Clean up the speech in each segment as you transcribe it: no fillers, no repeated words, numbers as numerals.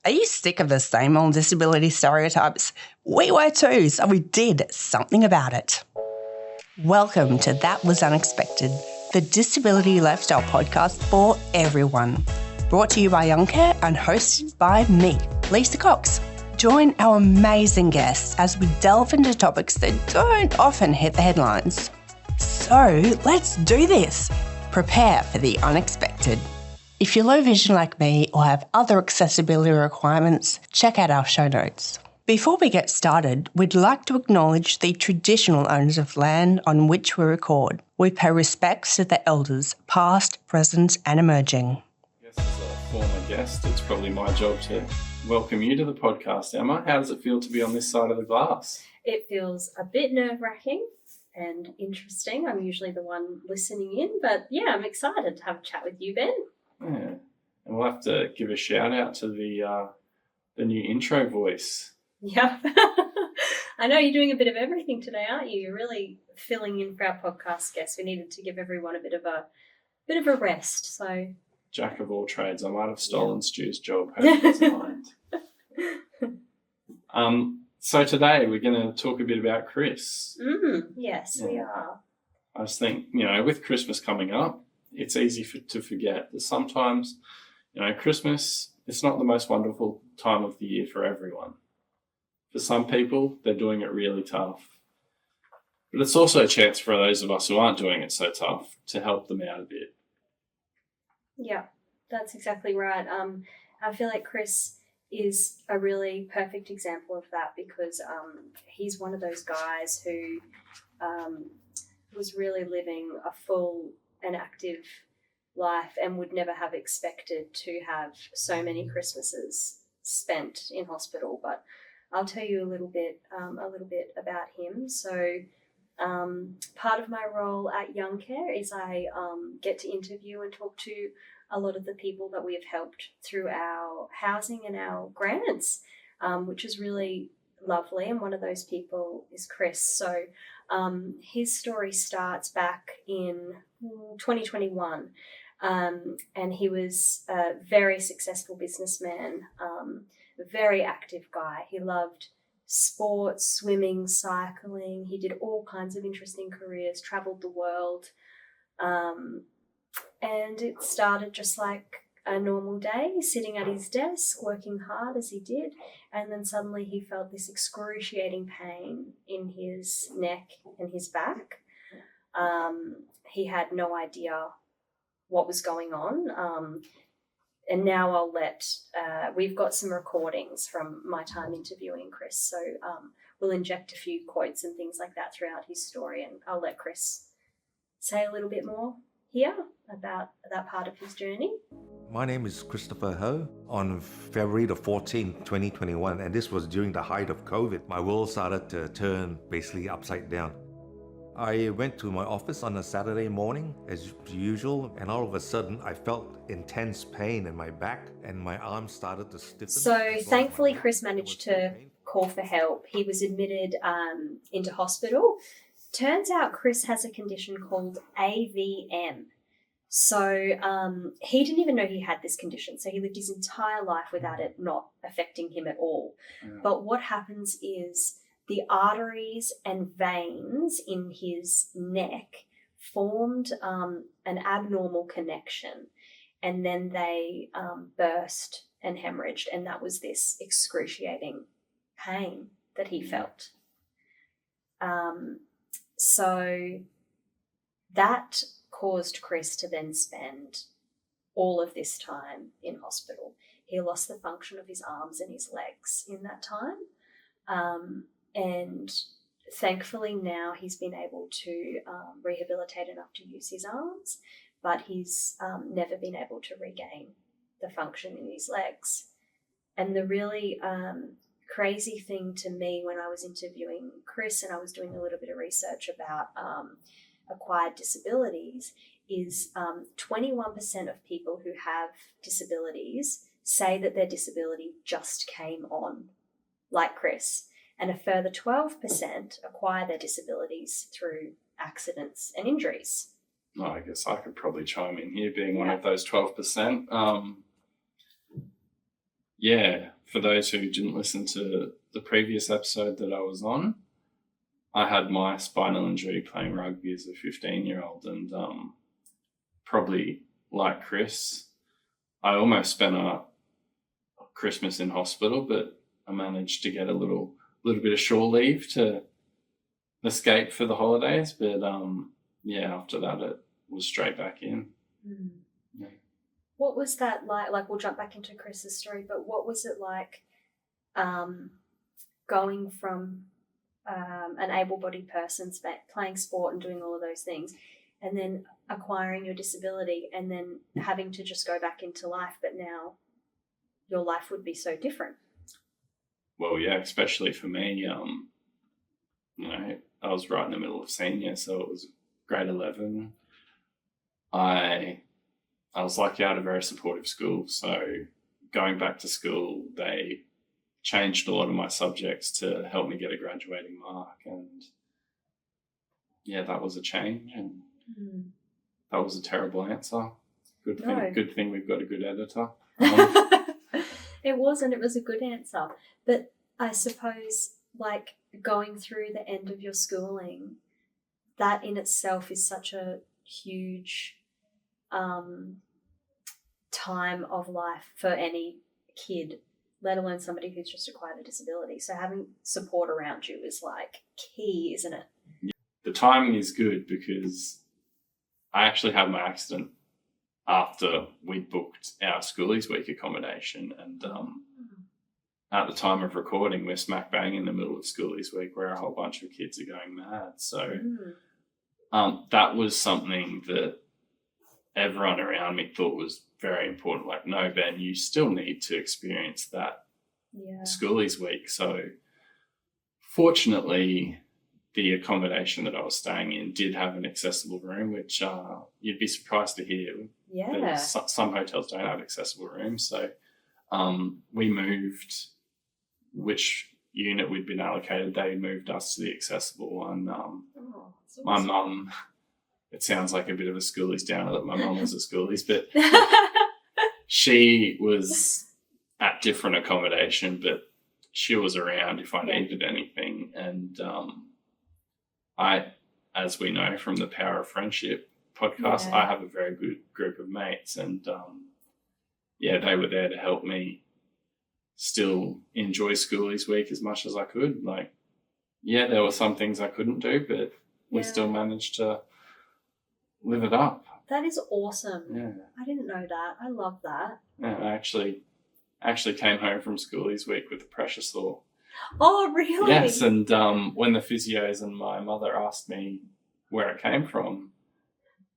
Are you sick of the same old disability stereotypes? We were too, so we did something about it. Welcome to That Was Unexpected, the Disability Lifestyle podcast for everyone. Brought to you by Youngcare and hosted by me, Lisa Cox. Join our amazing guests as we delve into topics that don't often hit the headlines. So let's do this. Prepare for the unexpected. If you're low vision like me or have other accessibility requirements, check out our show notes. Before we get started, we'd like to acknowledge the traditional owners of land on which we record. We pay respects to the elders, past, present and emerging. As a former guest, it's probably my job to welcome you to the podcast, Emma. How does it feel to be on this side of the glass? It feels a bit nerve-wracking and interesting. I'm usually the one listening in, but yeah, I'm excited to have a chat with you, Ben. Yeah, and we'll have to give a shout out to the new intro voice. Yeah, I know you're doing a bit of everything today, aren't you? You're really filling in for our podcast guests. We needed to give everyone a bit of a rest. So, Jack of all trades. I might have stolen Stu's job. Hope he doesn't mind. So today we're going to talk a bit about Chris. Yes, we are. I just think, with Christmas coming up, it's easy to forget that sometimes, Christmas, it's not the most wonderful time of the year for everyone. For some people, they're doing it really tough. But it's also a chance for those of us who aren't doing it so tough to help them out a bit. Yeah, that's exactly right. I feel like Chris is a really perfect example of that because he's one of those guys who was really living a full and active life and would never have expected to have so many Christmases spent in hospital. But I'll tell you a little bit about him. So part of my role at Youngcare is I get to interview and talk to a lot of the people that we have helped through our housing and our grants, which is really lovely. And one of those people is Chris. So his story starts back in 2021, and he was a very successful businessman, a very active guy. He loved sports, swimming, cycling. He did all kinds of interesting careers, traveled the world, and it started just like a normal day, sitting at his desk, working hard as he did, and then suddenly he felt this excruciating pain in his neck and his back. He had no idea what was going on, and now I'll we've got some recordings from my time interviewing Chris, so we'll inject a few quotes and things like that throughout his story, and I'll let Chris say a little bit more here about that part of his journey. My name is Christopher Ho. On February the 14th, 2021, and this was during the height of COVID, my world started to turn basically upside down. I went to my office on a Saturday morning as usual, and all of a sudden I felt intense pain in my back and my arms started to stiffen. So thankfully Chris managed to call for help. He was admitted into hospital. Turns out Chris has a condition called AVM. So he didn't even know he had this condition. So he lived his entire life without it not affecting him at all. Yeah. But what happens is the arteries and veins in his neck formed an abnormal connection, and then they burst and hemorrhaged, and that was this excruciating pain that he felt. So that caused Chris to then spend all of this time in hospital. He lost the function of his arms and his legs in that time. And thankfully now he's been able to rehabilitate enough to use his arms, but he's never been able to regain the function in his legs. And the really crazy thing to me when I was interviewing Chris and I was doing a little bit of research about acquired disabilities is 21% of people who have disabilities say that their disability just came on, like Chris, and a further 12% acquire their disabilities through accidents and injuries. Well, I guess I could probably chime in here, being one of those 12%. yeah, for those who didn't listen to the previous episode that I was on, I had my spinal injury playing rugby as a 15-year-old, and probably like Chris, I almost spent a Christmas in hospital, but I managed to get a little bit of shore leave to escape for the holidays. But yeah, after that it was straight back in. Mm. Yeah. What was that like? Like, we'll jump back into Chris's story, but what was it like going from an able-bodied person playing sport and doing all of those things, and then acquiring your disability, and then having to just go back into life, but now your life would be so different? Well, yeah, especially for me, you know, I was right in the middle of senior, so it was grade 11. I was lucky I had a very supportive school, so going back to school, they changed a lot of my subjects to help me get a graduating mark, and yeah, that was a change, and that was a terrible answer. Good thing we've got a good editor. It was a good answer. But I suppose, like, going through the end of your schooling, that in itself is such a huge time of life for any kid, let alone somebody who's just acquired a disability. So having support around you is like key, isn't it? The timing is good because I actually had my accident after we booked our Schoolies Week accommodation, and at the time of recording, we're smack bang in the middle of Schoolies Week where a whole bunch of kids are going mad. So that was something that everyone around me thought was very important. Like, no, Ben, you still need to experience that Schoolies Week. So fortunately, the accommodation that I was staying in did have an accessible room, which you'd be surprised to hear. Yeah. Some hotels don't have accessible rooms. So we moved which unit we'd been allocated. They moved us to the accessible one. My mum, it sounds like a bit of a schoolies downer that my mum was at schoolies, but she was at different accommodation, but she was around if I needed anything. And as we know from the Power of Friendship podcast, I have a very good group of mates, and they were there to help me still enjoy Schoolies Week as much as I could. Like, there were some things I couldn't do, but we still managed to live it up. That is awesome. Yeah. I didn't know that. I love that. Yeah, I actually came home from Schoolies Week with a pressure sore. Oh, really? Yes, and when the physios and my mother asked me where it came from,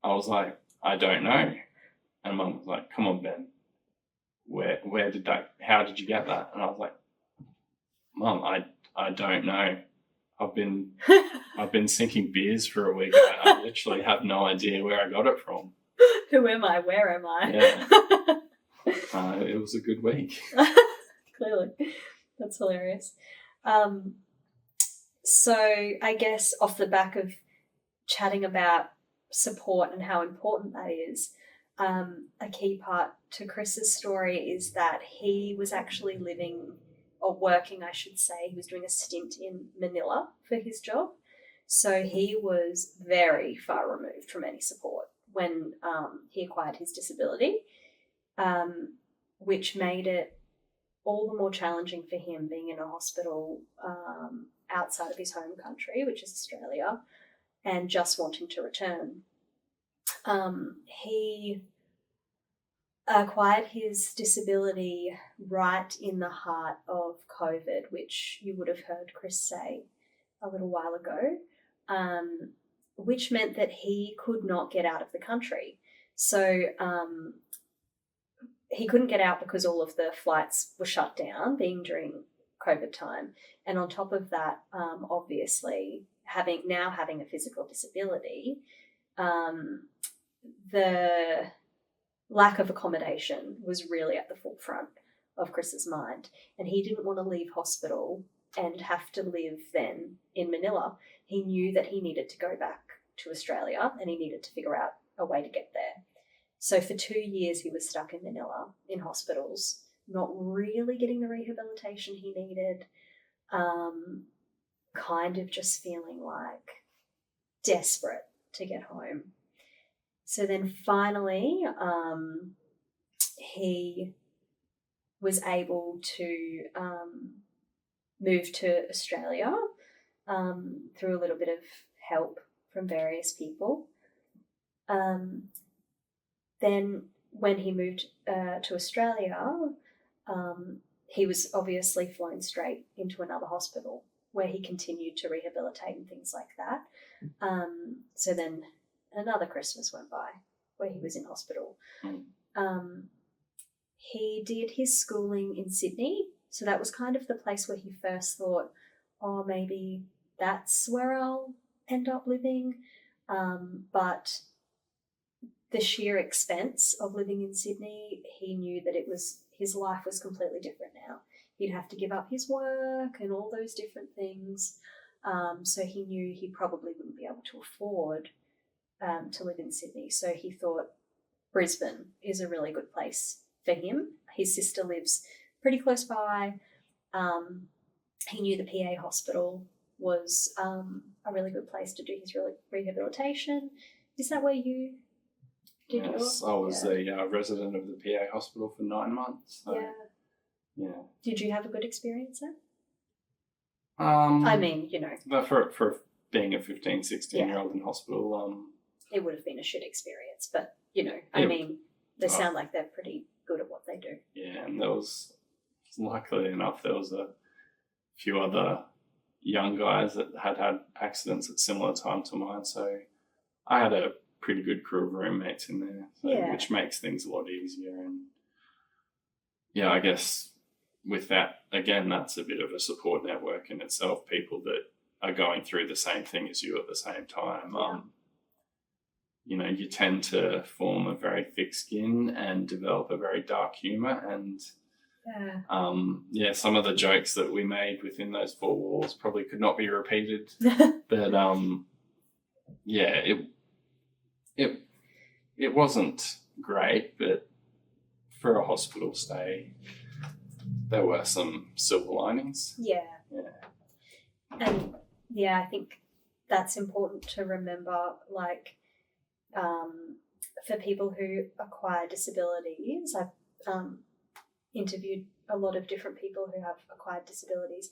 I was like, I don't know. And Mum was like, come on, Ben, how did you get that? And I was like, Mum, I don't know. I've been sinking beers for a week. I literally have no idea where I got it from. Who am I? Where am I? Yeah. It was a good week. Clearly. That's hilarious. So I guess off the back of chatting about support and how important that is, a key part to Chris's story is that he was actually living, or working, I should say. He was doing a stint in Manila for his job. So he was very far removed from any support when he acquired his disability, which made it all the more challenging for him being in a hospital outside of his home country, which is Australia, and just wanting to return. He acquired his disability right in the heart of COVID, which you would have heard Chris say a little while ago, which meant that he could not get out of the country. So he couldn't get out because all of the flights were shut down, being during COVID time. And on top of that, obviously, having a physical disability, the lack of accommodation was really at the forefront of Chris's mind. And he didn't want to leave hospital and have to live then in Manila. He knew that he needed to go back to Australia and he needed to figure out a way to get there. So for 2 years he was stuck in Manila in hospitals, not really getting the rehabilitation he needed, kind of just feeling like desperate to get home. So then finally, he was able to move to Australia through a little bit of help from various people. Then when he moved to Australia, he was obviously flown straight into another hospital where he continued to rehabilitate and things like that. So then another Christmas went by where he was in hospital. He did his schooling in Sydney, so that was kind of the place where he first thought, oh, maybe that's where I'll end up living. But the sheer expense of living in Sydney, he knew that his life was completely different now. He'd have to give up his work and all those different things. So he knew he probably wouldn't be able to afford to live in Sydney. So he thought Brisbane is a really good place for him. His sister lives pretty close by. He knew the PA hospital was a really good place to do his rehabilitation. Is that where you did Yes, your? I was a resident of the PA hospital for 9 months. So, yeah. Did you have a good experience there? I mean, for being a 15, 16-year-old in hospital, it would have been a shit experience, but they sound like they're pretty good at what they do. Yeah, and luckily enough, there was a few other young guys that had accidents at similar time to mine, so I had a pretty good crew of roommates in there, which makes things a lot easier. And I guess with that, again, that's a bit of a support network in itself, people that are going through the same thing as you at the same time. You tend to form a very thick skin and develop a very dark humour, and some of the jokes that we made within those four walls probably could not be repeated. But it wasn't great, but for a hospital stay, there were some silver linings. And I think that's important to remember, like, for people who acquire disabilities. I've interviewed a lot of different people who have acquired disabilities,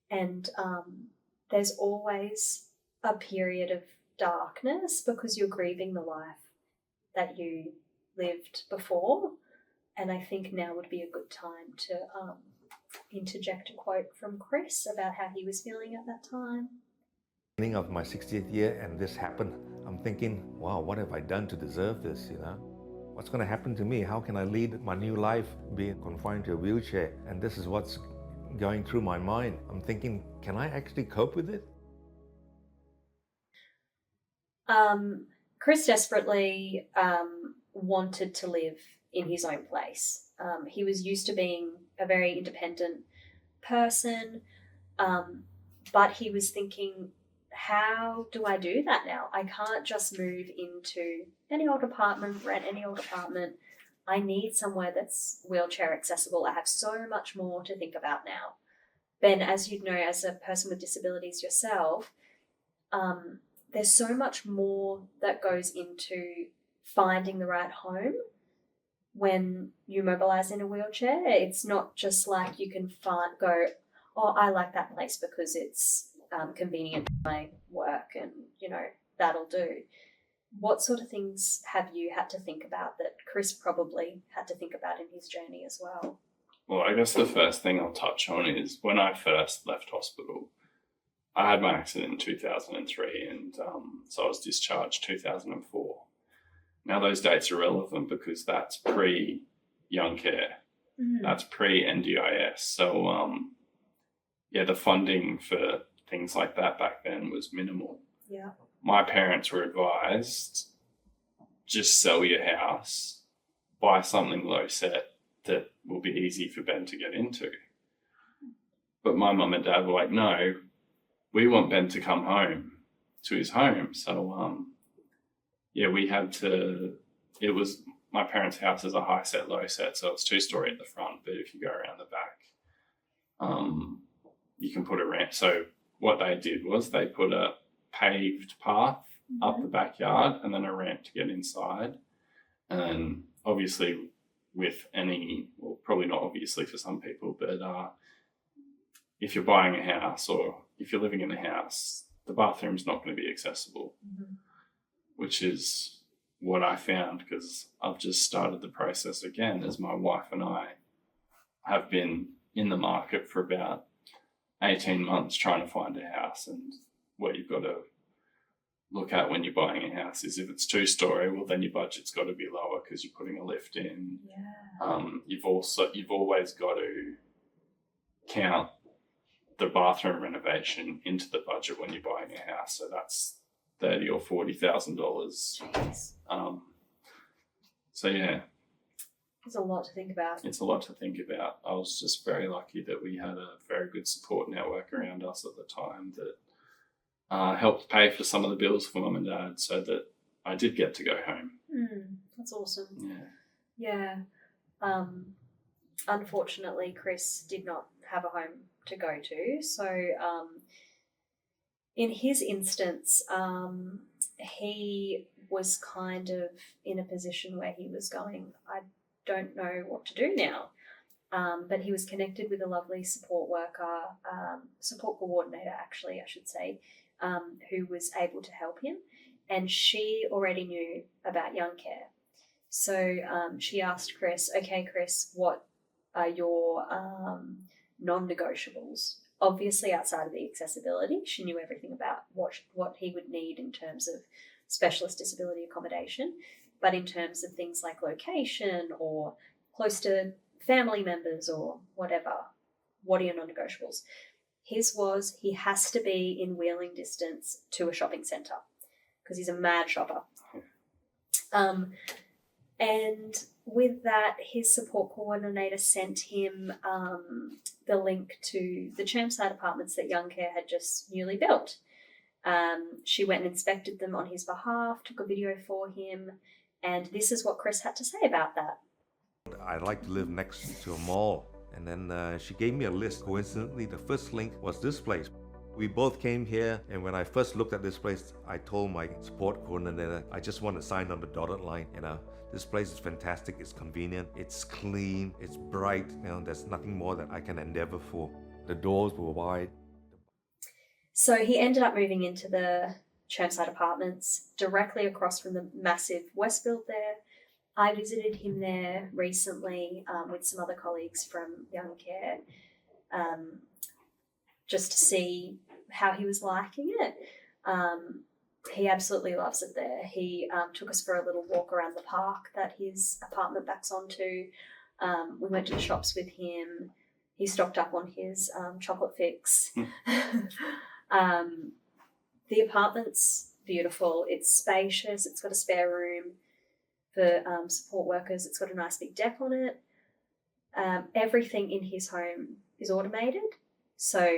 and there's always a period of darkness because you're grieving the life that you lived before. And I think now would be a good time to interject a quote from Chris about how he was feeling at that time. Beginning of my 60th year and this happened, I'm thinking, wow, what have I done to deserve this, What's going to happen to me? How can I lead my new life being confined to a wheelchair? And this is what's going through my mind. I'm thinking, can I actually cope with it? Chris desperately wanted to live in his own place. He was used to being a very independent person, but he was thinking, how do I do that now? I can't just move into any old apartment, rent any old apartment. I need somewhere that's wheelchair accessible. I have so much more to think about now. Ben, as you know, as a person with disabilities yourself, there's so much more that goes into finding the right home when you mobilise in a wheelchair. It's not just like you can go, oh, I like that place because it's convenient to my work and, that'll do. What sort of things have you had to think about that Chris probably had to think about in his journey as well? Well, I guess the first thing I'll touch on is when I first left hospital, I had my accident in 2003 and so I was discharged 2004. Now those dates are relevant because that's pre-Youngcare. That's pre-NDIS. So, the funding for things like that back then was minimal. Yeah. My parents were advised, just sell your house, buy something low set that will be easy for Ben to get into. But my mum and dad were like, no, we want Ben to come home to his home. So, we had to, it was my parents' house is a high set, low set, so it's 2-story at the front, but if you go around the back, you can put a ramp. So what they did was they put a paved path up the backyard and then a ramp to get inside. And obviously with well, probably not obviously for some people, but if you're buying a house or if you're living in a house, the bathroom's not going to be accessible, which is what I found, because I've just started the process again, as my wife and I have been in the market for about 18 months trying to find a house. And what you've got to look at when you're buying a house is if it's 2-story, well, then your budget's got to be lower because you're putting a lift in. You've always got to count the bathroom renovation into the budget when you're buying a house. So that's $30,000 or $40,000. So yeah, it's a lot to think about. It's a lot to think about. I was just very lucky that we had a very good support network around us at the time that helped pay for some of the bills for mum and dad, so that I did get to go home. That's awesome. Yeah. Unfortunately, Chris did not have a home to go to. So in his instance, he was kind of in a position where he was going, I don't know what to do now. But he was connected with a lovely support coordinator, actually, I should say, who was able to help him. And she already knew about Youngcare. So she asked Chris, okay, Chris, what are your non-negotiables? Obviously, outside of the accessibility, she knew everything about what he would need in terms of specialist disability accommodation. But in terms of things like location or close to family members or whatever, what are your non-negotiables? His was he has to be in wheeling distance to a shopping centre because he's a mad shopper. And with that, his support coordinator sent him the link to the Chermside apartments that Youngcare had just newly built. She went and inspected them on his behalf, took a video for him, and this is what Chris had to say about that. I'd like to live next to a mall. And then she gave me a list. Coincidentally, the first link was this place. We both came here, and when I first looked at this place, I told my support coordinator, I just want to sign on the dotted line. This place is fantastic, it's convenient, it's clean, it's bright. There's nothing more that I can endeavor for. The doors were wide. So he ended up moving into the Chermside apartments, directly across from the massive Westfield there. I visited him there recently with some other colleagues from Youngcare, just to see how he was liking it. He absolutely loves it there. He took us for a little walk around the park that his apartment backs onto. We went to the shops with him. He stocked up on his chocolate fix. The apartment's beautiful. It's spacious. It's got a spare room for support workers. It's got a nice big deck on it. Everything in his home is automated, so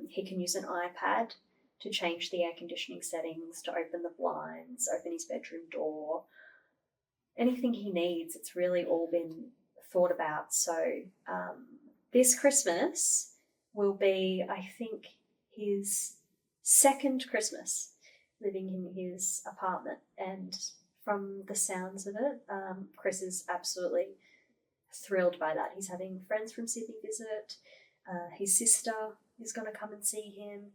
he can use an iPad to change the air conditioning settings, to open the blinds, open his bedroom door. Anything he needs, it's really all been thought about. So this Christmas will be, I think, his second Christmas living in his apartment, and from the sounds of it, Chris is absolutely thrilled by that. He's having friends from Sydney visit. His sister is going to come and see him.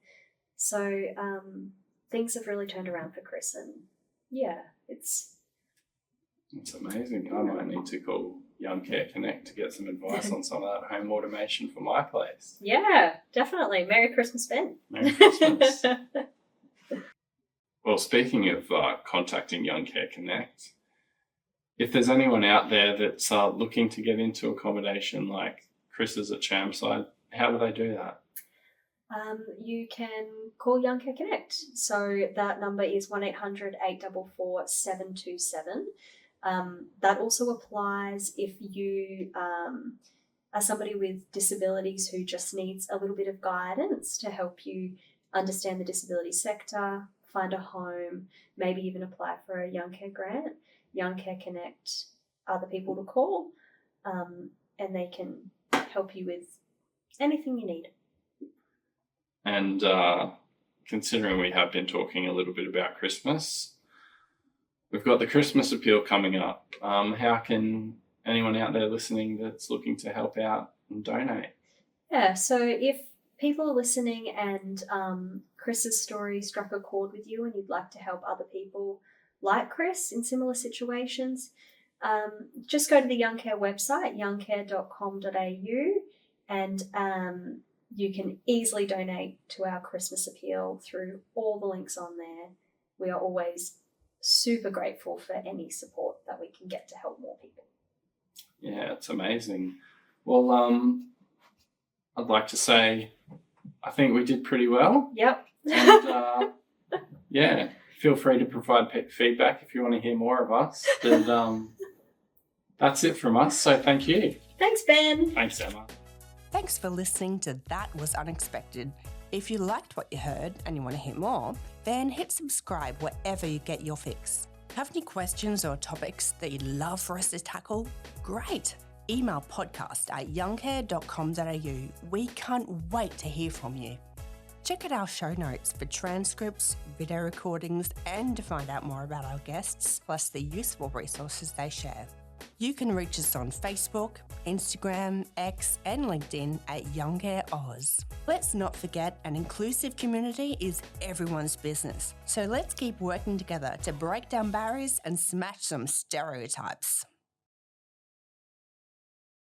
So things have really turned around for Chris, and yeah, it's amazing. I might need to call Youngcare Connect to get some advice on some of that home automation for my place. Yeah, definitely. Merry Christmas, Ben. Merry Christmas. Well, speaking of contacting Youngcare Connect, if there's anyone out there that's looking to get into accommodation like Chris is at Chermside, how do they do that? You can call Youngcare Connect. So that number is 1800 844 727. That also applies if you are somebody with disabilities who just needs a little bit of guidance to help you understand the disability sector, find a home, maybe even apply for a Youngcare grant. Youngcare Connect other people to call, and they can help you with anything you need. And considering we have been talking a little bit about Christmas, we've got the Christmas appeal coming up. How can anyone out there listening that's looking to help out and donate? Yeah, so if people are listening and Chris's story struck a chord with you and you'd like to help other people like Chris in similar situations, just go to the Youngcare website, youngcare.com.au, and you can easily donate to our Christmas appeal through all the links on there. We are always super grateful for any support that we can get to help more people. Yeah, it's amazing. Well, I'd like to say I think we did pretty well. Yep. And yeah, feel free to provide feedback if you want to hear more of us. But that's it from us. So thank you. Thanks, Ben. Thanks, Emma. Thanks for listening to That Was Unexpected. If you liked what you heard and you want to hear more, then hit subscribe wherever you get your fix. Have any questions or topics that you'd love for us to tackle? Great! Email podcast@youngcare.com.au. We can't wait to hear from you. Check out our show notes for transcripts, video recordings, and to find out more about our guests, plus the useful resources they share. You can reach us on Facebook, Instagram, X, and LinkedIn at Youngcare Oz. Let's not forget, an inclusive community is everyone's business. So let's keep working together to break down barriers and smash some stereotypes.